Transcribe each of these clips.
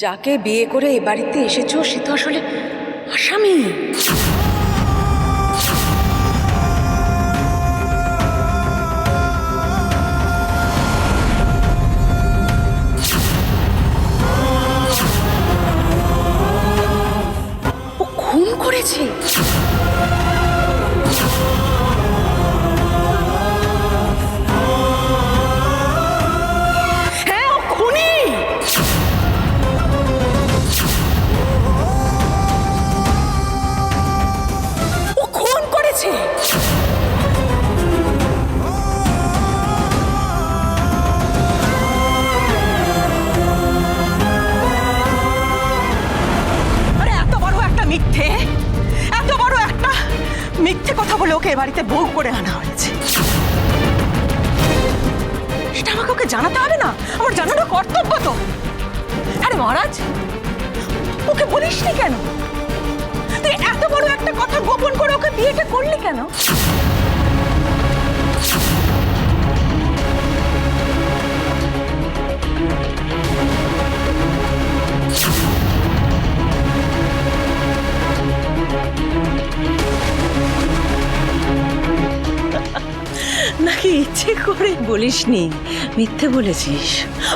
যাকে বিয়ে করে এ বাড়িতে এসেছো সে তো আসলে আসামি। ও খুন করেছে। হ্যাঁ, ও খুনি। ও খুন করেছে। আরে এত বড় একটা মিথ্যে, এত বড় একটা মিথ্যে কথা বলে ওকে এ বাড়িতে বউ করে আনা হয়েছে। সেটা আমাকে ওকে জানাতে হবে না? আমার জানানো কর্তব্য তো। আরে মহারাজ, ওকে বলিসনি কেন? তুই এত বড় একটা কথা গোপন করে ওকে বিয়েটা করলি কেন? নাকি ইচ্ছে করে বলিসনি, মিথ্যে বলেছিস?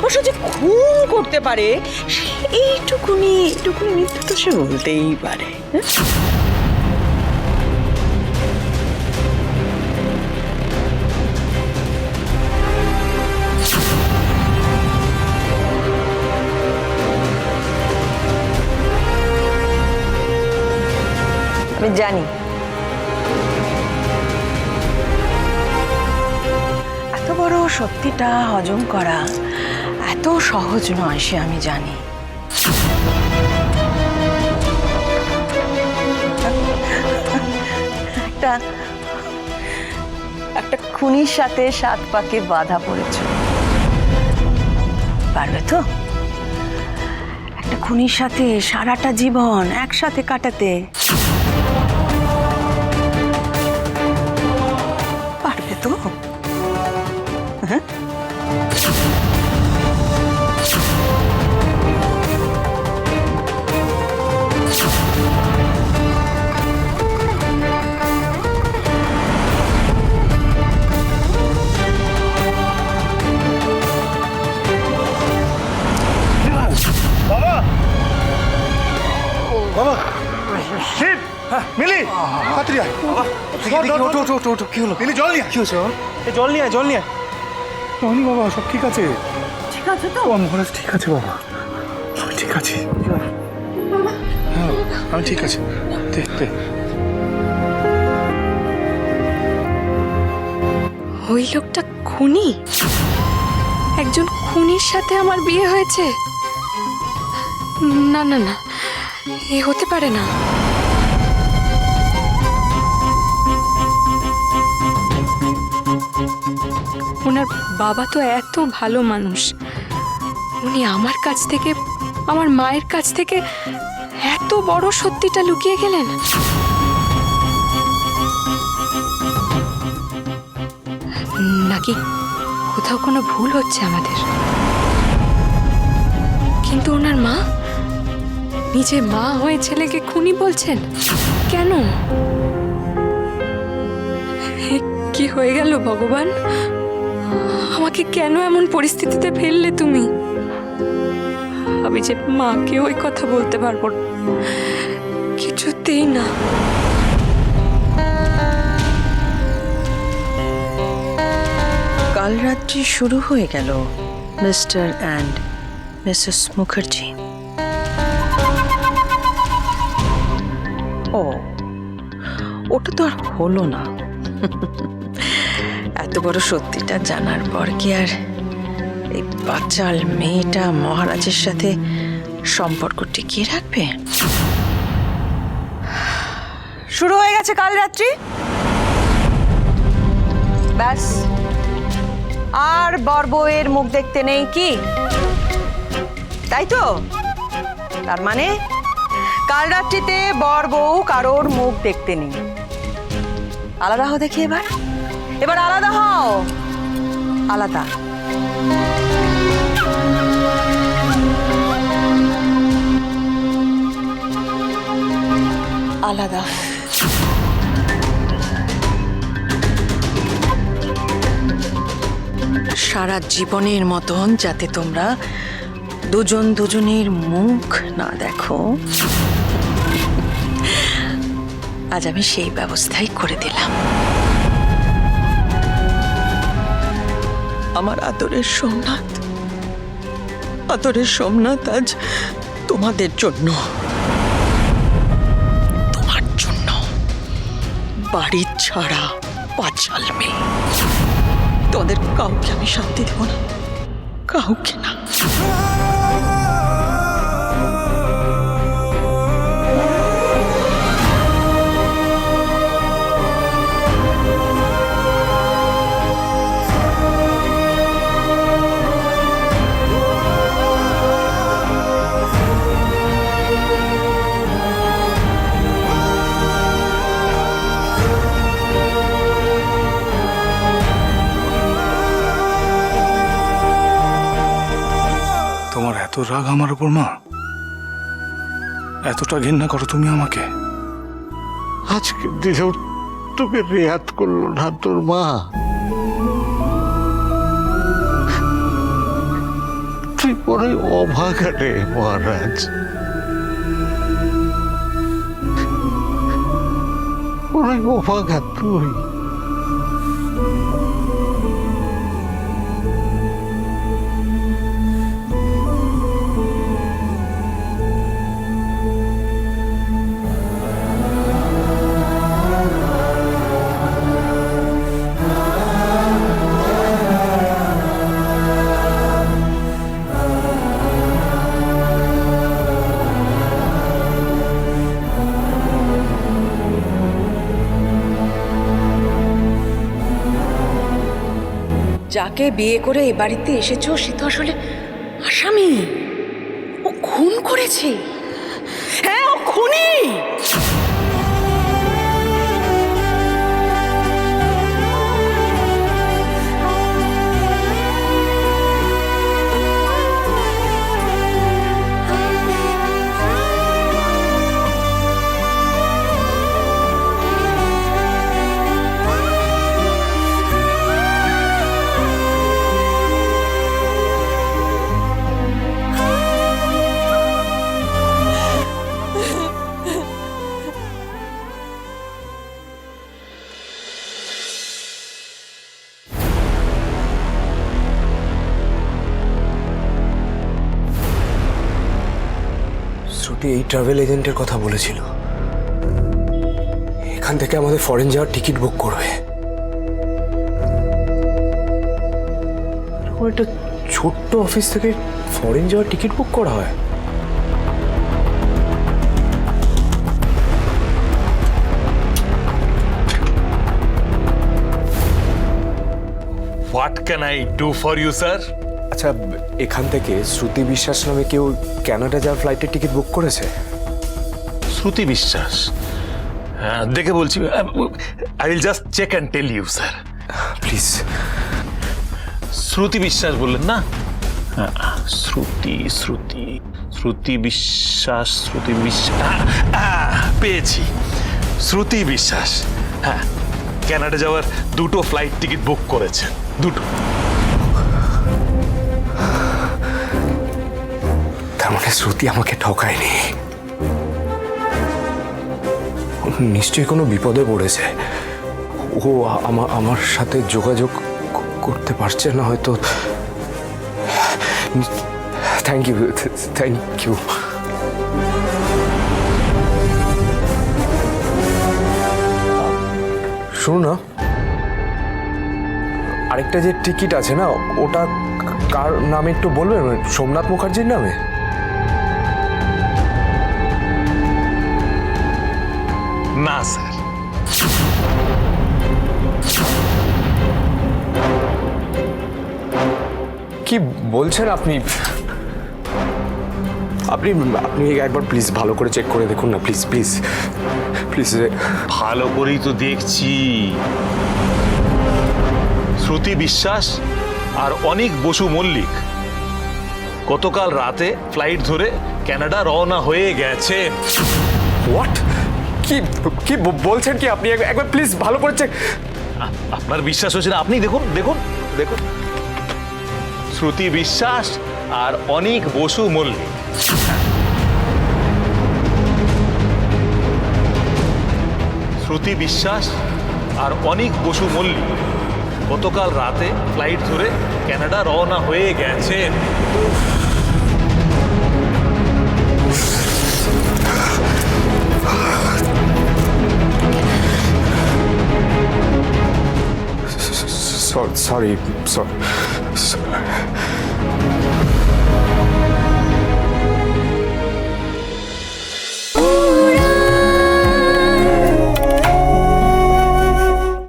ও যদি খুন করতে পারে এইটুকুনি মিথ্যে তো সে বলতেই পারে। আমি জানি এত বড় সত্যিটা হজম করা এত সহজ নয়, সে আমি জানি। একটা খুনির সাথে 7 পাকে বাধা পড়েছ, পারবে তো একটা খুনির সাথে সারাটা জীবন একসাথে কাটাতে? পারবে তো? হ্যাঁ, বাবা বাবা শিব মিলি তাড়াতাড়ি আয়। ওঠো কি হলো? মিলি জল নিয়ে কি হয়েছে বাবা? এই জল নিয়ে জলনি বাবা, সব ঠিক আছে। ঠিক আছে তো? ও মহারাজ ঠিক আছে বাবা, আমি ঠিক আছি। হ্যাঁ আমি ঠিক আছি। দে ওই লোকটা খুনি? একজন খুনির সাথে আমার বিয়ে হয়েছে? না না না, এ হতে পারে না। ওনার বাবা তো এত ভালো মানুষ, উনি আমার কাছ থেকে, আমার মায়ের কাছ থেকে এত বড় সত্যিটা লুকিয়ে গেলেন। নাকি কোথাও কোনো ভুল হচ্ছে আমাদের? কিন্তু ওনার মা, নিজে মা হয়ে ছেলেকে খুনি বলছেন কেন? কি হয়ে গেল ভগবান? আমাকে কেন এমন পরিস্থিতিতে ফেললে তুমি? আমি যে মাকে ওই কথা বলতে পারবো না, কিছুতেই না। কাল রাত্রি শুরু হয়ে গেল মিস্টার অ্যান্ড মিসেস মুখার্জি। ও, ওটা তো আর হলো না। এত বড় সত্যিটা জানার পর কি আর এই বাচাল মেয়েটা মহারাজের সাথে সম্পর্ক টিকিয়ে রাখবে? শুরু হয়ে গেছে কাল রাত্রি, ব্যাস। আর বর বউয়ের মুখ দেখতে নেই কি, তাই তো? তার মানে কাল রাত্রিতে বর বউ কারোর মুখ দেখতে নেই। আলাদা হও দেখি, এবার আলাদা হও, আলাদা। আলাদা। সারা জীবনের মতন যাতে তোমরা দুজন দুজনের মুখ না দেখো, আজ আমি সেই ব্যবস্থাই করে দিলাম। আমার আদরের সোমনাথ, আদরের সোমনাথ আজ তোমাদের জন্য, তোমার জন্য বাড়ি ছাড়া পাঁচাল মেয়ে। তোমাদের কাউকে আমি শান্তি দেব না, কাউকে না। তোমার এত রাগ আমার উপর মা? এতটা ঘেন্না করো তুমি আমাকে? আজকে দিলেও তোকে রেয়াত করলো না তোর মা। তুই পরে অভাগা রে মহারাজ, পরে অভাগা তুই। যাকে বিয়ে করে এ বাড়িতে এসেছো সে তো আসলে আসামি। ও খুন করেছে। হ্যাঁ, ও খুনি। শ্রুতি এই ট্রাভেল এজেন্টের কথা বলেছিল, এখান থেকে আমাদের ফরেন যাওয়ার টিকিট বুক করবে। এরকম একটা ছোট্ট অফিস থেকে ফরেন যাওয়ার টিকিট বুক করা হয়? What can I do for you, sir? আচ্ছা, এখান থেকে শ্রুতি বিশ্বাস নামে কেউ কানাডা যাওয়ার ফ্লাইটের টিকিট বুক করেছে? শ্রুতি বিশ্বাস? দেখে বলছি, I will just check and tell you, sir. Please. Shruti Biswas বললেন না? শ্রুতি শ্রুতি শ্রুতি বিশ্বাস, শ্রুতি বিশ্বাস, পেয়েছি। শ্রুতি বিশ্বাস, হ্যাঁ, কানাডা যাওয়ার দুটো ফ্লাইট টিকিট বুক করেছেন, দুটো। তার মানে শ্রুতি আমাকে ঠকায়নি, নিশ্চয়ই কোনো বিপদে পড়েছে। ও আমার সাথে যোগাযোগ করতে পারছে না হয়তো। Thank you, thank you. শুনুন না, আরেকটা যে টিকিট আছে না, ওটা কার নামে একটু বলবেন? সোমনাথ মুখার্জির নামে? না স্যার। কি বলছেন আপনি? আপনি আপনি একবার প্লিজ ভালো করে চেক করে দেখুন না, প্লিজ প্লিজ প্লিজ। ভালো করেই তো দেখছি। শ্রুতি বিশ্বাস আর অনিক বসু মল্লিক গতকাল রাতে ফ্লাইট ধরে কানাডা রওনা হয়ে গেছে। হোয়াট? কি কি বলছেন কি আপনি? একবার প্লিজ ভালো করে চেক। আপনার বিশ্বাস হচ্ছে না? আপনি দেখুন দেখুন দেখুন, শ্রুতি বিশ্বাস আর অনিক বসু মল্লিক। শ্রুতি বিশ্বাস আর অনিক বসু মল্লিক গতকাল রাতে ফ্লাইট ধরে কানাডা রওনা হয়ে গেছেন। সরি